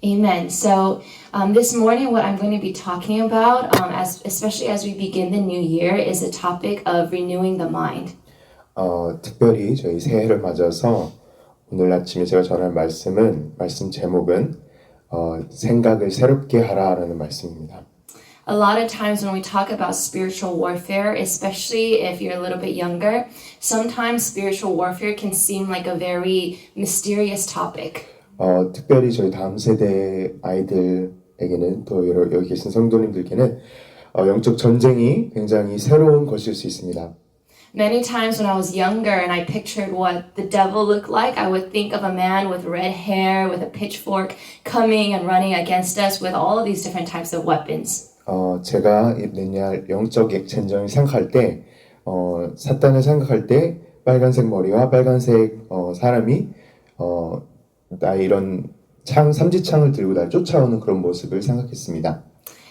Amen. So this morning what I'm going to be talking about, especially as we begin the new year, is the topic of renewing the mind. 특별히 저희 새해를 맞아서 오늘 아침에 제가 전할 말씀 제목은 생각을 새롭게 하라라는 말씀입니다. A lot of times when we talk about spiritual warfare, especially if you're a little bit younger, sometimes spiritual warfare can seem like a very mysterious topic. 특별히 저희 다음 세대 아이들에게는 또 여기 계신 성도님들께는 영적 전쟁이 굉장히 새로운 것일 수 있습니다. Many times when I was younger and I pictured what the devil looked like, I would think of a man with red hair, with a pitchfork, coming and running against us with all of these different types of weapons. 제가 맨날 영적 전쟁을 생각할 때, 사탄을 생각할 때 빨간색 머리와 빨간색 사람이 나 이런 삼지창을 들고 날 쫓아오는 그런 모습을 생각했습니다.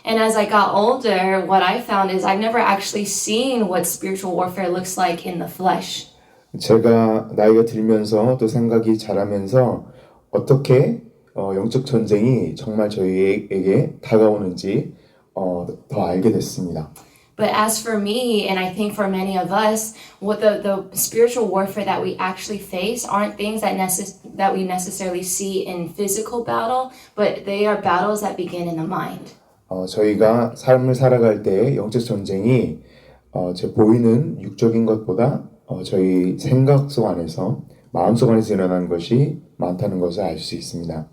And as I got older, what I found is I've never actually seen what spiritual warfare looks like in the flesh. 제가 나이가 들면서 또 생각이 자라면서 어떻게 영적 전쟁이 정말 저희에게 다가오는지 더 알게 됐습니다. But as for me, and I think for many of us, what the spiritual warfare that we actually face aren't things that we necessarily see in physical battle, but they are battles that begin in the mind. 저희가 삶을 살아갈 때 영적 전쟁이 제 보이는 육적인 것보다 저희 생각 속 안에서 마음속 안에서 일어나는 것이 많다는 것을 알 수 있습니다.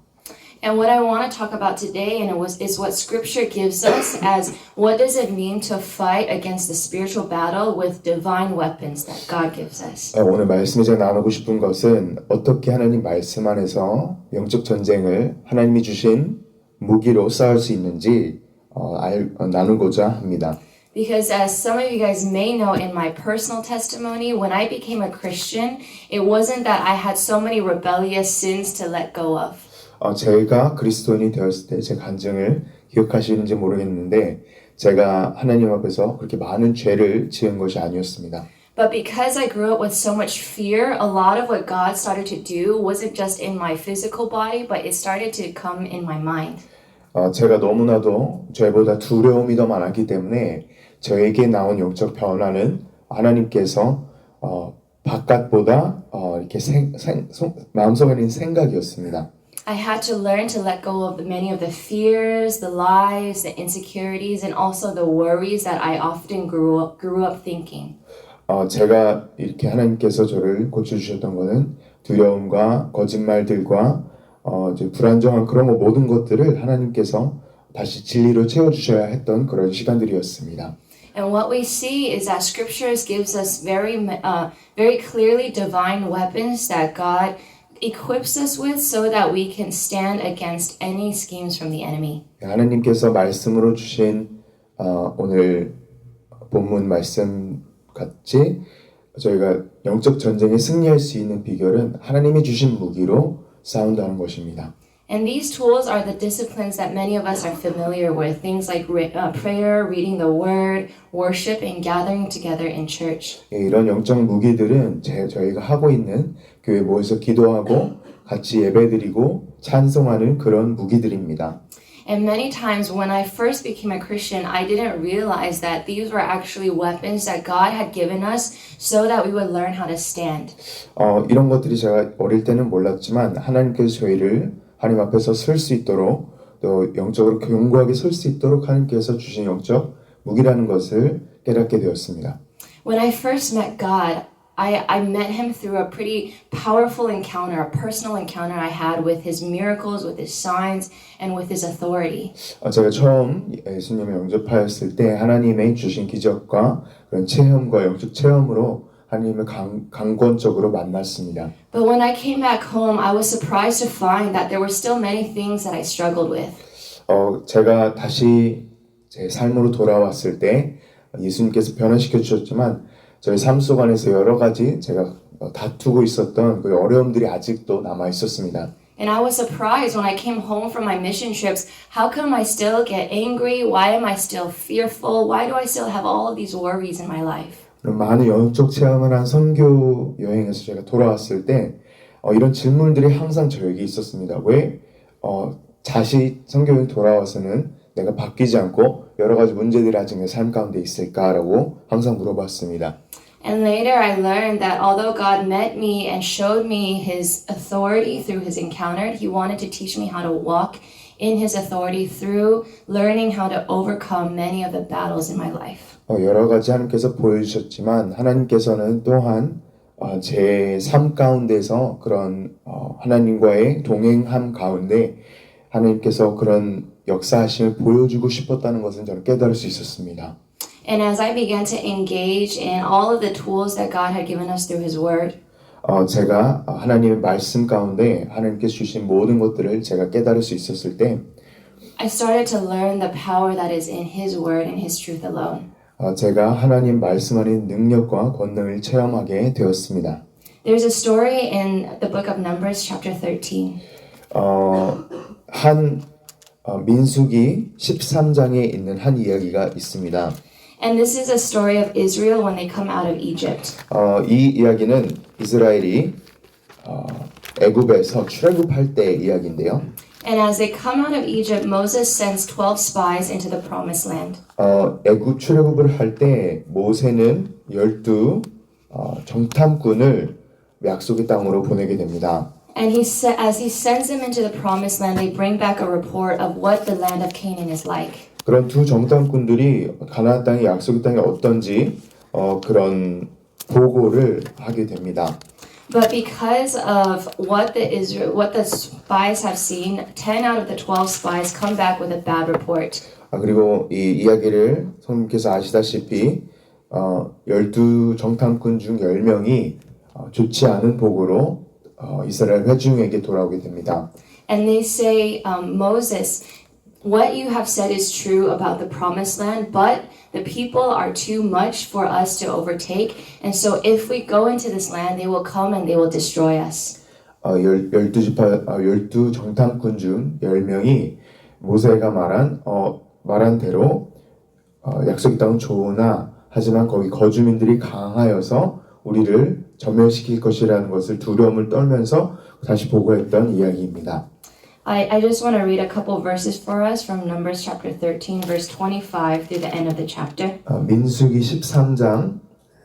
And what I want to talk about today is what Scripture gives us as what does it mean to fight against the spiritual battle with divine weapons that God gives us. 오늘 말씀에 제가 나누고 싶은 것은 어떻게 하나님 말씀 안에서 영적 전쟁을 하나님이 주신 무기로 싸울 수 있는지 나누고자 합니다. Because as some of you guys may know in my personal testimony, when I became a Christian, it wasn't that I had so many rebellious sins to let go of. 제가 그리스도인이 되었을 때 제 간증을 기억하시는지 모르겠는데 제가 하나님 앞에서 그렇게 많은 죄를 지은 것이 아니었습니다. But because I grew up with so much fear, a lot of what God started to do wasn't just in my physical body, but it started to come in my mind. 제가 너무나도 죄보다 두려움이 더 많았기 때문에 저에게 나온 영적 변화는 하나님께서 바깥보다 이렇게 마음속에 있는 생각이었습니다. I had to learn to let go of many of the fears, the lies, the insecurities, and also the worries that I often grew up thinking. 제가 이렇게 하나님께서 저를 고쳐주셨던 것은 두려움과 거짓말들과 이제 불안정한 그런 모든 것들을 하나님께서 다시 진리로 채워주셔야 했던 그런 시간들이었습니다. And what we see is that Scriptures gives us very clearly divine weapons that God equips us with so that we can stand against any schemes from the enemy. 하나님께서 말씀으로 주신 오늘 본문 말씀 같이 저희가 영적 전쟁에 승리할 수 있는 비결은 하나님이 주신 무기로 싸운다는 것입니다. And these tools are the disciplines that many of us are familiar with. Things like prayer, reading the word, worship, and gathering together in church. 이런 영적 무기들은 저희가 하고 있는 교회 모여서 기도하고 같이 예배드리고 찬송하는 그런 무기들입니다. And many times when I first became a Christian, I didn't realize that these were actually weapons that God had given us so that we would learn how to stand. 이런 것들이 제가 어릴 때는 몰랐지만 하나님께서 저희를 하나님 앞에서 설 수 있도록 또 영적으로 견고하게 설 수 있도록 하나님께서 주신 영적 무기라는 것을 깨닫게 되었습니다. When I first met God, I met him through a pretty powerful encounter, a personal encounter I had with his miracles, with his signs, and with his authority. 제가 처음 예수님을 영접하였을 때 하나님의 주신 기적과 그런 체험과 영적 체험으로 하나님을 강권적으로 만났습니다. But when I came back home, I was surprised to find that there were still many things that I struggled with. 제가 다시 제 삶으로 돌아왔을 때 예수님께서 변화시켜 주셨지만 저희 삶 속 안에서 여러 가지 제가 다투고 있었던 그 어려움들이 아직도 남아 있었습니다. And I was surprised when I came home from my mission trips. How come I still get angry? Why am I still fearful? Why do I still have all of these worries in my life? 많은 영적 체험을 한 선교 여행에서 제가 돌아왔을 때 이런 질문들이 항상 저에게 있었습니다. 왜 다시 성경에 돌아와서는 내가 바뀌지 않고 여러 가지 문제들이 아직 내 삶 가운데 있을까라고 항상 물어봤습니다. And later I learned that although God met me and showed me his authority through his encounter, he wanted to teach me how to walk in his authority through learning how to overcome many of the battles in my life. 여러 가지 하나님께서 보여주셨지만 하나님께서는 또한 제 삶 가운데서 그런 하나님과의 동행함 가운데 하나님께서 그런 역사하심을 보여주고 싶었다는 것을 저는 깨달을 수 있었습니다. And as I began to engage in all of the tools that God had given us through his word, 제가 하나님의 말씀 가운데 하나님께서 주신 모든 것들을 제가 깨달을 수 있었을 때 I started to learn the power that is in his word and his truth alone. 제가 하나님 말씀 안에 능력과 권능을 체험하게 되었습니다. There's a story in the book of Numbers chapter 13. 민수기 13장에 있는 한 이야기가 있습니다. And this is a story of Israel when they come out of Egypt. 이 이야기는 이스라엘이 애굽에서 출애굽할 때 이야기인데요. And as they come out of Egypt, Moses sends 12 spies into the promised land. 애굽 출애굽을 할 때 모세는 12 정탐꾼을 약속의 땅으로 보내게 됩니다. And as he sends them into the promised land, they bring back a report of what the land of Canaan is like. 그런 두 정탐꾼들이 가나안 땅의 약속의 땅이 어떤지 그런 보고를 하게 됩니다. But because of what the spies have seen, 10 out of the 12 spies come back with a bad report. 그리고 이 이야기를 성님께서 아시다시피 12 정탐꾼 중 10명이 좋지 않은 보고로 이스라엘 회중에게 돌아오게 됩니다. And they say, Moses, what you have said is true about the promised land, but the people are too much for us to overtake. And so if we go into this land, they will come and they will destroy us. 12 정탐꾼 중 10명이 모세가 말한 대로 약속의 땅은 좋으나 하지만 거기 거주민들이 강하여서 우리를 전멸시킬 것이라는 것을 두려움을 떨면서 다시 보고했던 이야기입니다. I just want to read a couple verses for us from Numbers chapter 13, verse 25 through the end of the chapter. 민수기 13장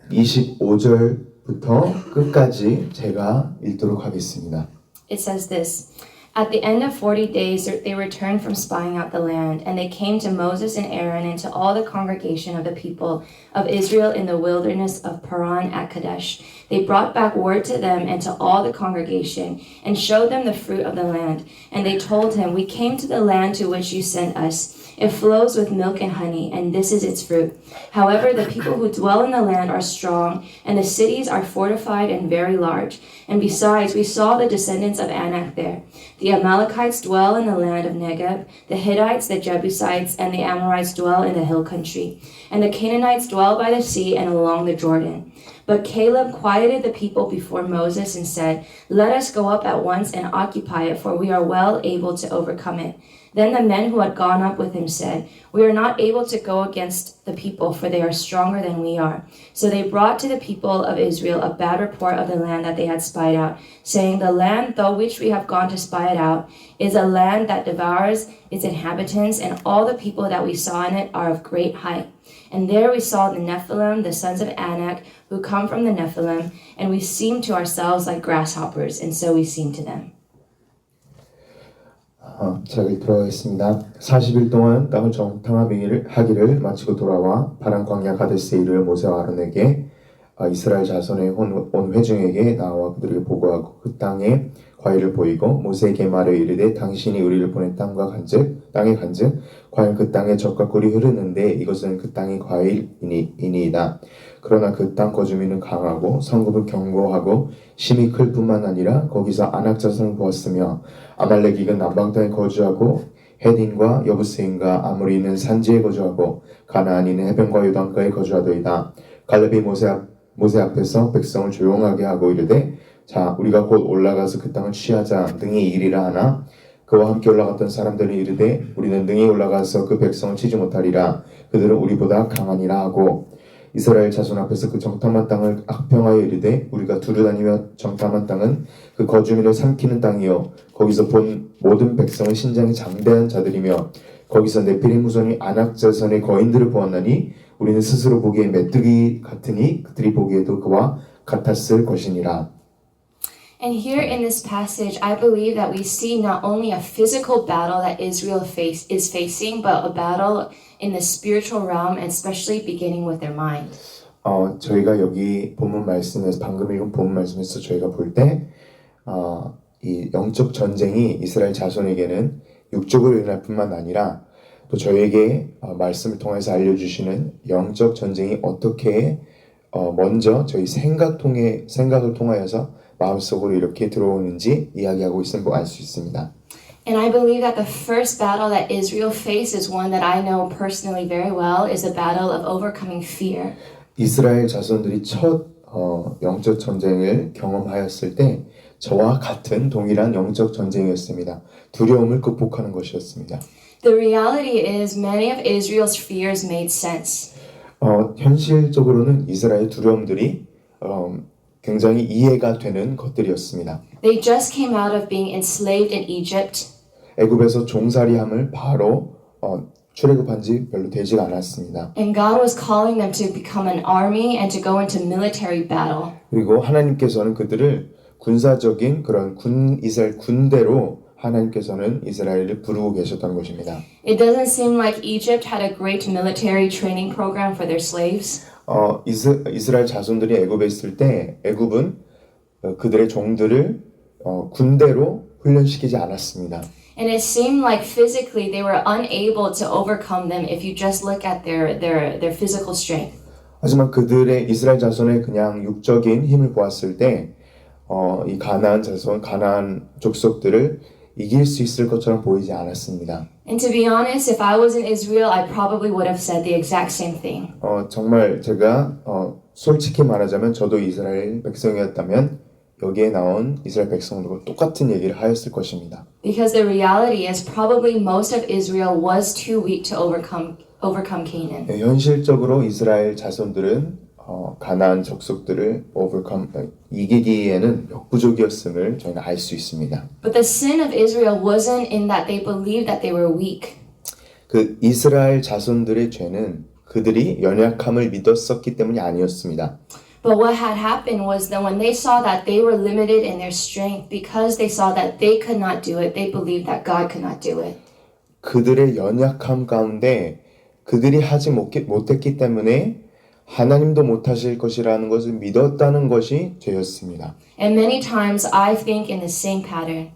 25절부터 끝까지 제가 읽도록 하겠습니다. It says this. At the end of 40 days, they returned from spying out the land, and they came to Moses and Aaron and to all the congregation of the people of Israel in the wilderness of Paran at Kadesh. They brought back word to them and to all the congregation, and showed them the fruit of the land. And they told him, We came to the land to which you sent us. It flows with milk and honey, and this is its fruit. However, the people who dwell in the land are strong, and the cities are fortified and very large. And besides, we saw the descendants of Anak there. The Amalekites dwell in the land of Negev. The Hittites, the Jebusites, and the Amorites dwell in the hill country. And the Canaanites dwell by the sea and along the Jordan. But Caleb quieted the people before Moses and said, Let us go up at once and occupy it, for we are well able to overcome it. Then the men who had gone up with him said, We are not able to go against the people, for they are stronger than we are. So they brought to the people of Israel a bad report of the land that they had spied out, saying, The land, through which we have gone to spy it out, is a land that devours its inhabitants, and all the people that we saw in it are of great height. And there we saw the Nephilim, the sons of Anak, who come from the Nephilim, and we seemed to ourselves like grasshoppers, and so we seemed to them. 제가 들어가겠습니다. 40일 동안 땅을 정탐하기를 마치고 돌아와 파란 광야 가데스에 이르러 모세와 아론에게 이스라엘 자손의 온 회중에게 나와 그들에게 보고하고 그 땅에 과일을 보이고 모세에게 말하여 이르되 당신이 우리를 보낸 땅에 간즉 과연 그 땅에 젖과 꿀이 흐르는데 이것은 그 땅의 과일이니이다. 그러나 그 땅 거주민은 강하고 성읍은 견고하고 심이 클 뿐만 아니라 거기서 아낙 자손을 보았으며 아말렉이는 남방 땅에 거주하고 헤딘과 여부스인과 아모리는 산지에 거주하고 가나안인은 해변과 요단가에 거주하도이다. 갈렙이 모세 앞에서 백성을 조용하게 하고 이르되 자 우리가 곧 올라가서 그 땅을 취하자 능히 이리라 하나 그와 함께 올라갔던 사람들은 이르되 우리는 능히 올라가서 그 백성을 치지 못하리라 그들은 우리보다 강하니라 하고 이스라엘 자손 앞에서 그 정탐한 땅을 악평하여 이르되 우리가 두루다니며 정탐한 땅은 그 거주민을 삼키는 땅이요 거기서 본 모든 백성은 신장이 장대한 자들이며 거기서 네피림 후손이 아낙 자손의 거인들을 보았나니 우리는 스스로 보기에 메뚜기 같으니 그들이 보기에도 그와 같았을 것이니라. And here in this passage, I believe that we see not only a physical battle that Israel is facing, but a battle in the spiritual realm, and especially beginning with their mind. 저희가 여기 본문 말씀에서 방금 읽은 본문 말씀에서 저희가 볼 때 이 영적 전쟁이 이스라엘 자손에게는 육적으로 일어날 뿐만 아니라 또 저희에게 말씀을 통해서 알려주시는 영적 전쟁이 어떻게 먼저 저희 생각을 통하여서 마음속으로 이렇게 들어오는지 이야기하고 있음을 알 수 있습니다. And I believe that the first battle that Israel faced is one that I know personally very well, is a battle of overcoming fear. 이스라엘 자손들이 첫 영적 전쟁을 경험하였을 때 저와 같은 동일한 영적 전쟁이었습니다. 두려움을 극복하는 것이었습니다. The reality is many of Israel's fears made sense. 현실적으로는 이스라엘 두려움들이 굉장히 이해가 되는 것들이었습니다. They just came out of being enslaved in Egypt. 애굽에서 종살이함을 바로 출애굽한 지 별로 되지가 않았습니다. And God was calling them to become an army and to go into military battle. 그리고 하나님께서는 그들을 군사적인 그런 이스라엘 군대로 하나님께서는 이스라엘을 부르고 계셨던 것입니다. It doesn't seem like Egypt had a great military training program for their slaves. 이스라엘 자손들이 애굽에 있을 때 애굽은 그들의 종들을 군대로 훈련시키지 않았습니다. And it seemed like physically they were unable to overcome them if you just look at their physical strength. 하지만 그들의 이스라엘 자손의 그냥 육적인 힘을 보았을 때 이 가나안 자손, 가나안 족속들을 이길 수 있을 것처럼 보이지 않았습니다. And to be honest, if I was in Israel, I probably would have said the exact same thing. 정말 제가 솔직히 말하자면 저도 이스라엘 백성이었다면 여기에 나온 이스라엘 백성들과 똑같은 얘기를 하였을 것입니다. Because the reality is probably most of Israel was too weak to overcome Canaan. 현실적으로 이스라엘 자손들은 가나안 족속들을 이기기에는 역부족이었음을 저희는 알 수 있습니다. But the sin of Israel wasn't in that they believed that they were weak. 그 이스라엘 자손들의 죄는 그들이 연약함을 믿었었기 때문이 아니었습니다. But what had happened was that when they saw that they were limited in their strength, because they saw that they could not do it, they believed that God could not do it. 그들의 연약함 가운데 그들이 하지 못했기 때문에 하나님도 못하실 것이라는 것을 믿었다는 것이 죄였습니다. And many times I think in the same pattern.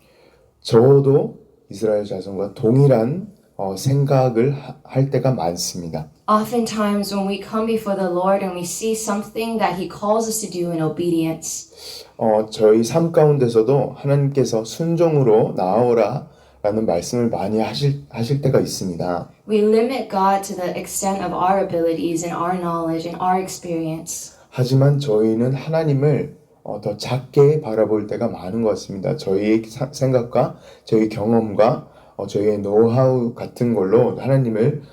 저도 이스라엘 자손과 동일한 생각을 할 때가 많습니다. Oftentimes when we come before the Lord and we see something that He calls us to do in obedience. 저희 삶 가운데서도 하나님께서 순종으로 나아오라 라는 말씀을 많이 하실 때가 있습니다. We limit God to the extent of our abilities and our knowledge and our experience. 하지만 저희는 하나님을 더 작게 바라볼 때가 많은 것 같습니다. 저희의 생각과 저희 경험과 저희의 노하우 같은 걸로 하나님을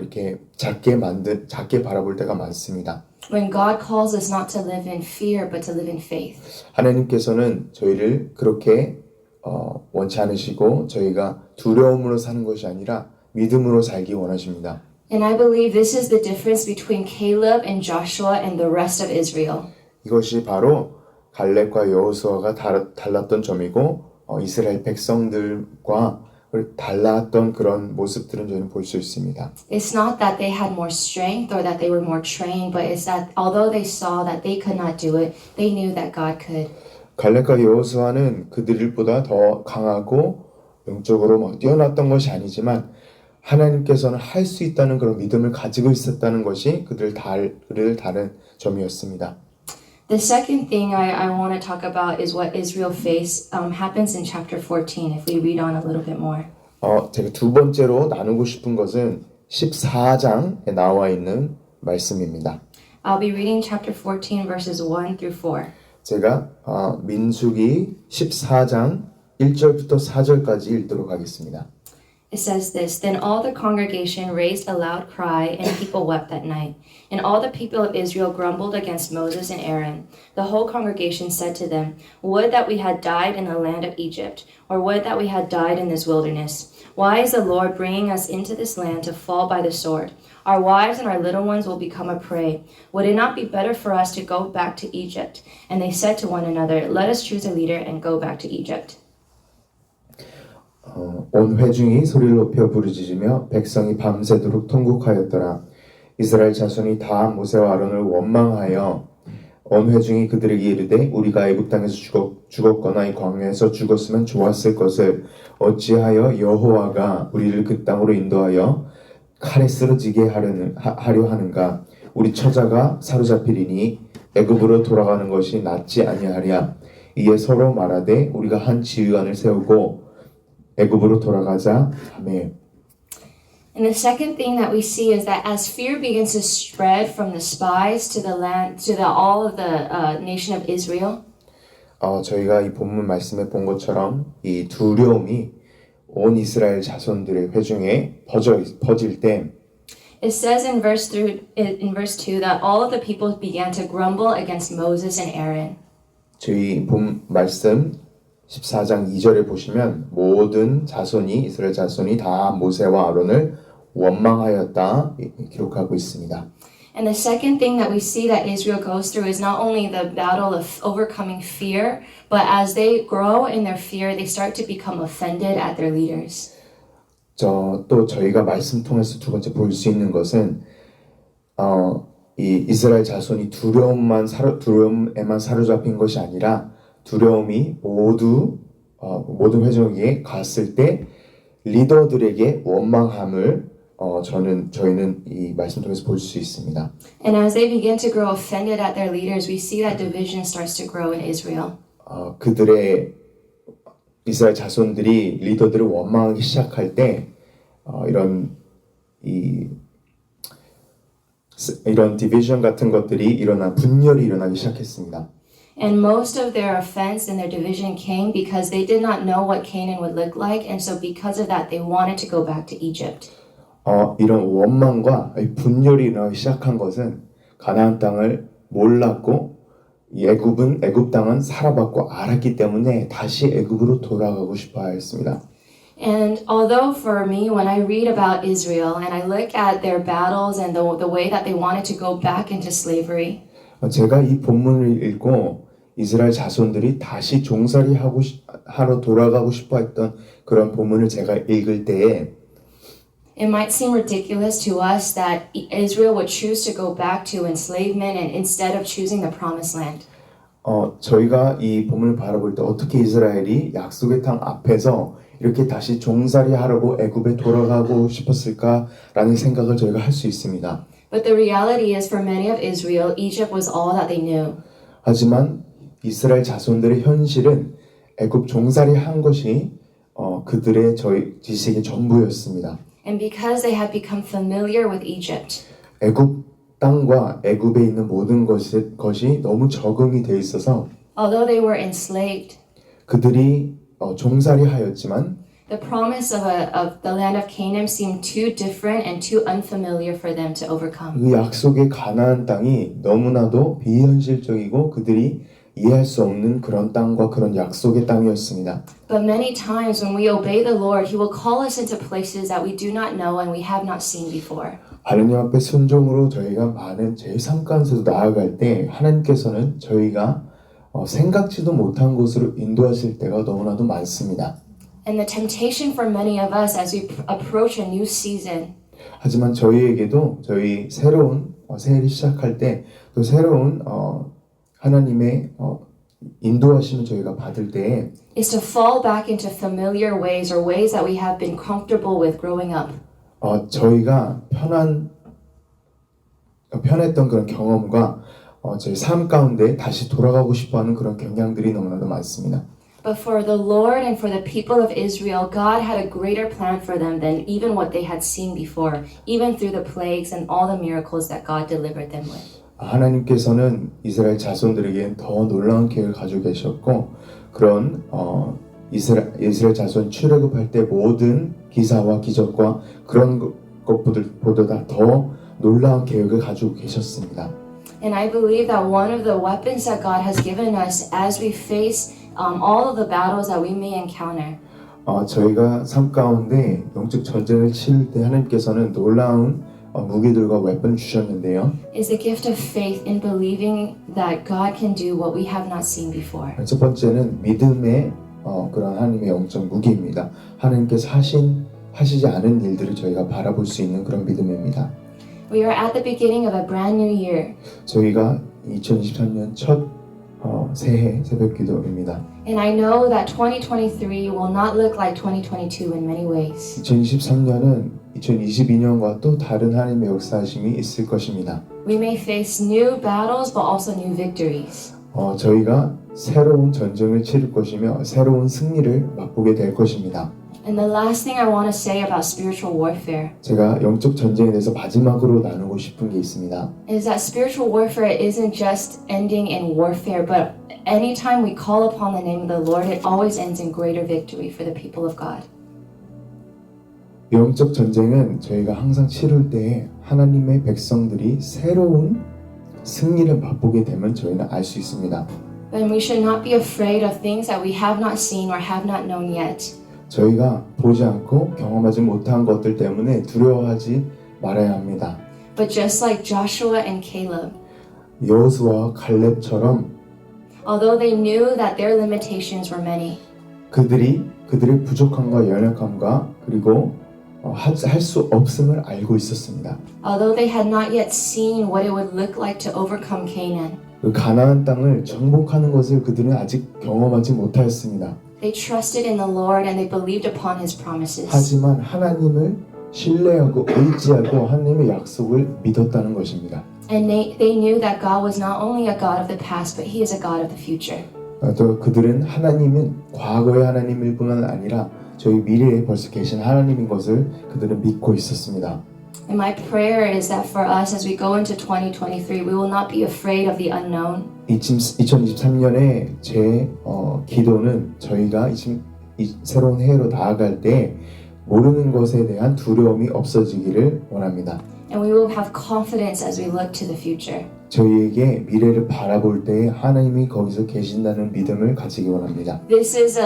이렇게 작게 바라볼 때가 많습니다. When God calls us not to live in fear but to live in faith. 하나님께서는 저희를 그렇게 원치 않으시고 저희가 두려움으로 사는 것이 아니라 믿음으로 살기 원하십니다. And I believe this is the difference between Caleb and Joshua and the rest of Israel. 이것이 바로 갈렙과 여호수아가 달랐던 점이고 이스라엘 백성들과 달랐던 그런 모습들은 저희는 볼 수 있습니다. It's not that they had more strength or that they were more trained, but it's that although they saw that they could not do it, they knew that God could. 갈렙과 여호수아는 그들보다 더 강하고 영적으로 뛰어났던 것이 아니지만 하나님께서는 할 수 있다는 그런 믿음을 가지고 있었다는 것이 그들을 다른 점이었습니다. The second thing I want to talk about is what Israel faced happens in chapter 14 if we read on a little bit more. 제가 두 번째로 나누고 싶은 것은 14장에 나와 있는 말씀입니다. I'll be reading chapter 14 verses 1 through 4. 제가 민수기 14장 1절부터 4절까지 읽도록 하겠습니다. It says this, Then all the congregation raised a loud cry, and people wept that night. And all the people of Israel grumbled against Moses and Aaron. The whole congregation said to them, Would that we had died in the land of Egypt, or would that we had died in this wilderness. Why is the Lord bringing us into this land to fall by the sword? Our wives and our little ones will become a prey. Would it not be better for us to go back to Egypt? And they said to one another, Let us choose a leader and go back to Egypt. 온 회중이 소리를 높여 부르짖으며 백성이 밤새도록 통곡하였더라. 이스라엘 자손이 다 모세와 아론을 원망하여 온 회중이 그들에게 이르되 우리가 애굽 땅에서 죽었거나 이 광야에서 죽었으면 좋았을 것을 어찌하여 여호와가 우리를 그 땅으로 인도하여 칼에 쓰러지게 하려 하는가. 우리 처자가 사로잡히리니 애굽으로 돌아가는 것이 낫지 아니하랴. 이에 서로 말하되 우리가 한 지휘관을 세우고 애굽으로 돌아가자 하매. And the second thing that we see is that as fear begins to spread from the spies to the land, to all of the nation of Israel, 저희가 이 본문 말씀에 본 것처럼 이 두려움이 온 이스라엘 자손들의 회중에 퍼질 때, it says in verse 2 that all of the people began to grumble against Moses and Aaron. 저희 본 말씀 14장 2절에 보시면 모든 자손이 이스라엘 자손이 다 모세와 아론을 원망하였다 기록하고 있습니다. And the second thing that we see that Israel goes through is not only the battle of overcoming fear, but as they grow in their fear, they start to become offended at their leaders. 또 저희가 말씀 통해서 두 번째 볼 수 있는 것은 이 이스라엘 자손이 두려움에만 사로잡힌 것이 아니라 두려움이 모든 회중에게 갔을 때 리더들에게 원망함을 저희는 이 말씀 통해서 볼 수 있습니다. And as they begin to grow offended at their leaders, we see that division starts to grow in Israel. 그들의 이스라엘 자손들이 리더들을 원망하기 시작할 때 이런 디비전 같은 것들이 분열이 일어나기 시작했습니다. And most of their offense and their division came because they did not know what Canaan would look like, and so because of that, they wanted to go back to Egypt. 이런 원망과 분열이 일어나기 시작한 것은 가나안 땅을 몰랐고 애굽 땅은 살아봤고 알았기 때문에 다시 애굽으로 돌아가고 싶어 했습니다. And although for me, when I read about Israel and I look at their battles and the way that they wanted to go back into slavery, 제가 이 본문을 읽고 이스라엘 자손들이 다시 종살이 하러 돌아가고 싶어 했던 그런 본문을 제가 읽을 때에 it might seem ridiculous to us that Israel would choose to go back to enslavement and instead of choosing the promised land. 저희가 이 본문을 바라볼 때 어떻게 이스라엘이 약속의 땅 앞에서 이렇게 다시 종살이 하려고 애굽에 돌아가고 싶었을까라는 생각을 저희가 할 수 있습니다. But the reality is for many of Israel, Egypt was all that they knew. 하지만 이스라엘 자손들의 현실은 애굽 종살이 한 것이 그들의 지식의 전부였습니다. And because they had become familiar with Egypt, 애굽 땅과 애굽에 있는 모든 것이 너무 적응이 돼 있어서 although they were enslaved, 그들이 종살이 하였지만 the promise of the land of Canaan seemed too different and too unfamiliar for them to overcome. 그 약속의 가나안 땅이 너무나도 비현실적이고 그들이 이해할 수 없는 그런 땅과 그런 약속의 땅이었습니다. But many times when we obey the Lord, He will call us into places that we do not know and we have not seen before. 하나님 앞에 순종으로 저희가 많은 제3 가운데서 나아갈 때 하나님께서는 저희가 생각지도 못한 곳으로 인도하실 때가 너무나도 많습니다. And the temptation for many of us as we approach a new season. 하지만 저희에게도 저희 새로운 새해를 시작할 때 또 새로운 하나님의 인도하심을 저희가 받을 때 is to fall back into familiar ways or ways that we have been comfortable with growing up. 저희가 편했던 그런 경험과 저희 삶 가운데 다시 돌아가고 싶어하는 그런 경향들이 너무나도 많습니다. But for the Lord and for the people of Israel, God had a greater plan for them than even what they had seen before, even through the plagues and all the miracles that God delivered them with. 하나님께서는 이스라엘 자손들에게 더 놀라운 계획을 가지고 계셨고 그런 이스라엘 자손 출애굽할 때 모든 기사와 기적과 그런 것보다 더 놀라운 계획을 가지고 계셨습니다. And I believe that one of the weapons that God has given us as we face all of the battles that we may encounter 저희가 삶 가운데 영적 전쟁을 치를 때 하나님께서는 놀라운 무기들과 웨폰을 주셨는데요. is the gift of faith in believing that God can do what we have not seen before. 첫 번째는 믿음의 그런 하나님의 영적 무기입니다. 하나님께서 하시지 않은 일들을 저희가 바라볼 수 있는 그런 믿음입니다. We are at the beginning of a brand new year. 저희가 2023년 첫 새해 새벽 기도입니다. And I know that 2023 will not look like 2022 in many ways. 2023년은 2022년과 또 다른 하나님의 역사하심이 있을 것입니다. We may face new battles but also new victories. 저희가 새로운 전쟁을 치를 것이며 새로운 승리를 맛보게 될 것입니다. And the last thing I want to say about spiritual warfare 제가 영적 전쟁에 대해서 마지막으로 나누고 싶은 게 있습니다. is that spiritual warfare isn't just ending in warfare, but anytime we call upon the name of the Lord, it always ends in greater victory for the people of God. 영적 전쟁은 저희가 항상 치를 때 하나님의 백성들이 새로운 승리를 맛보게 되면 저희는 알 수 있습니다. Then we should not be afraid of things that we have not seen or have not known yet. 저희가 보지 않고 경험하지 못한 것들 때문에 두려워하지 말아야 합니다. But just like Joshua and Caleb, 여호수아와 칼렙처럼 although they knew that their limitations were many, 그들의 부족함과 연약함과 그리고 할 수 없음을 알고 있었습니다. although they had not yet seen what it would look like to overcome Canaan, 그 가나안 땅을 정복하는 것을 그들은 아직 경험하지 못하였습니다. they trusted in the Lord and they believed upon His promises. 하지만 하나님을 신뢰하고 의지하고 하나님의 약속을 믿었다는 것입니다. And they knew that God was not only a God of the past, but He is a God of the future. 또 그들은 하나님은 과거의 하나님일 뿐만 아니라 저희 미래에 벌써 계신 하나님인 것을 그들은 믿고 있었습니다. And my prayer is that for us as we go into 2023, we will not be afraid of the unknown. 2023년에 제 기도는 저희가 이 새로운 해로 나아갈 때 모르는 것에 대한 두려움이 없어지기를 원합니다. And we will have confidence as we look to the future. 저희에게 미래를 바라볼 때 하나님이 거기서 계신다는 믿음을 가지기 원합니다. This is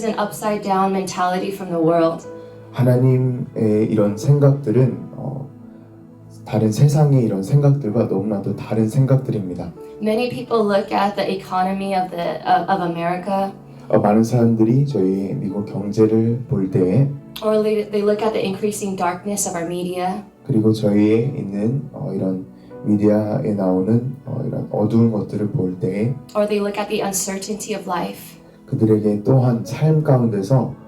an upside down mentality from the world. 하나님의 이런 생각들은 다른 세상의 이런 생각들과 너무나도 다른 생각들입니다. Many people look at the economy of America, 많은 사람들이 저희 미국 경제를 볼 때에 or they look at the increasing darkness of our media, 그리고 저희에 있는 이런 미디어에 나오는 이런 어두운 것들을 볼 때에 or they look at the uncertainty of life. 그들에게 또한 삶 가운데서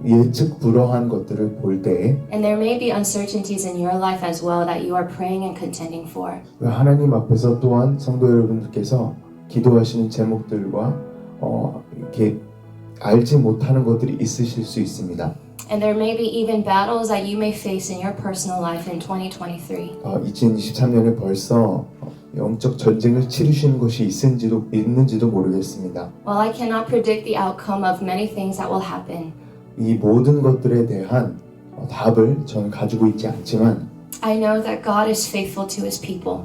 예측 불허한 것들을 볼 때에 And there may be uncertainties in your life as well that you are praying and contending for. 하나님 앞에서 또한 성도 여러분들께서 기도하시는 제목들과 이렇게 알지 못하는 것들이 있으실 수 있습니다. And there may be even battles that you may face in your personal life in 2023. 2023년에 벌써 영적 전쟁을 치르시는 것이 있는지도 모르겠습니다. While I cannot predict the outcome of many things that will happen, 이 모든 것들에 대한 답을 저는 가지고 있지 않지만 I know that God is faithful to His people.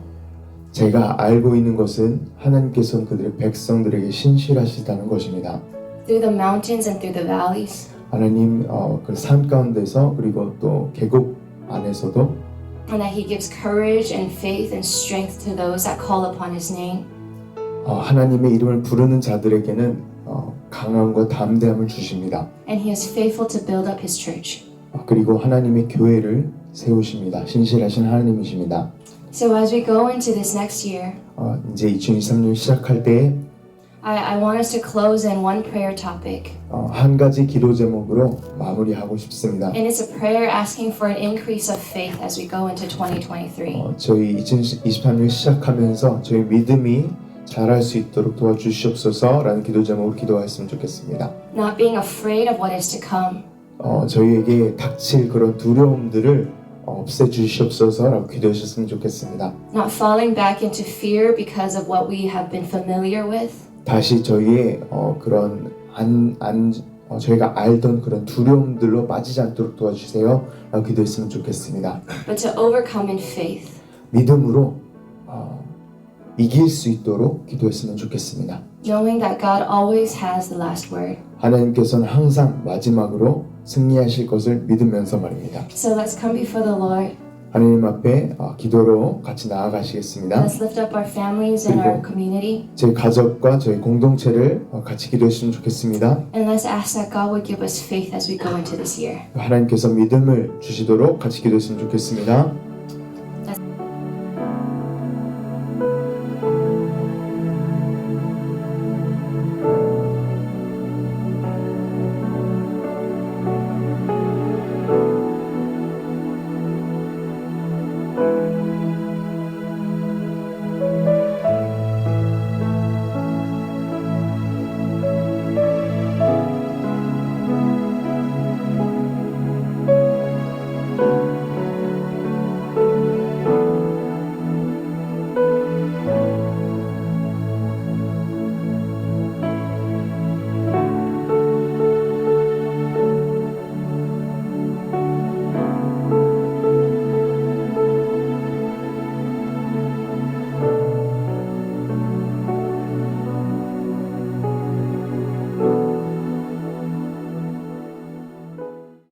제가 알고 있는 것은 하나님께서는 그들의 백성들에게 신실하시다는 것입니다. Through the mountains and through the valleys, 하나님 그 산 가운데서 그리고 또 계곡 안에서도 and that He gives courage and faith and strength to those that call upon His name. 하나님의 이름을 부르는 자들에게는 강함과 담대함을 주십니다. And He is faithful to build up His church. 그리고 하나님의 교회를 세우십니다. 신실하신 하나님이십니다. So as we go into this next year, 이제 2023년 시작할 때 I want us to close in one prayer topic. 한 가지 기도 제목으로 마무리하고 싶습니다. And it's a prayer asking for an increase of faith as we go into 2023. 저희 2023년 시작하면서 저희 믿음이 자랄 수 있도록 도와주시옵소서라는 기도 제목으로 기도했으면 좋겠습니다. Not being afraid of what is to come. 저희에게 닥칠 그런 두려움들을 없애주시옵소서라고 기도하셨으면 좋겠습니다. Not falling back into fear because of what we have been familiar with. 다시 저희의 그런 저희가 알던 그런 두려움들로 빠지지 않도록 도와주세요 라고 기도했으면 좋겠습니다. but to overcome in faith. 믿음으로 이길 수 있도록 기도했으면 좋겠습니다. Knowing that God always has the last word. 하나님께서는 항상 마지막으로 승리하실 것을 믿으면서 말입니다. So let's come before the Lord. 하나님 앞에 기도로 같이 나아가시겠습니다. Let's lift up our families and our community. 제 가족과 저희 공동체를 같이 기도했으면 좋겠습니다. And let's ask that God would give us faith as we go into this year. 하나님께서 믿음을 주시도록 같이 기도했으면 좋겠습니다.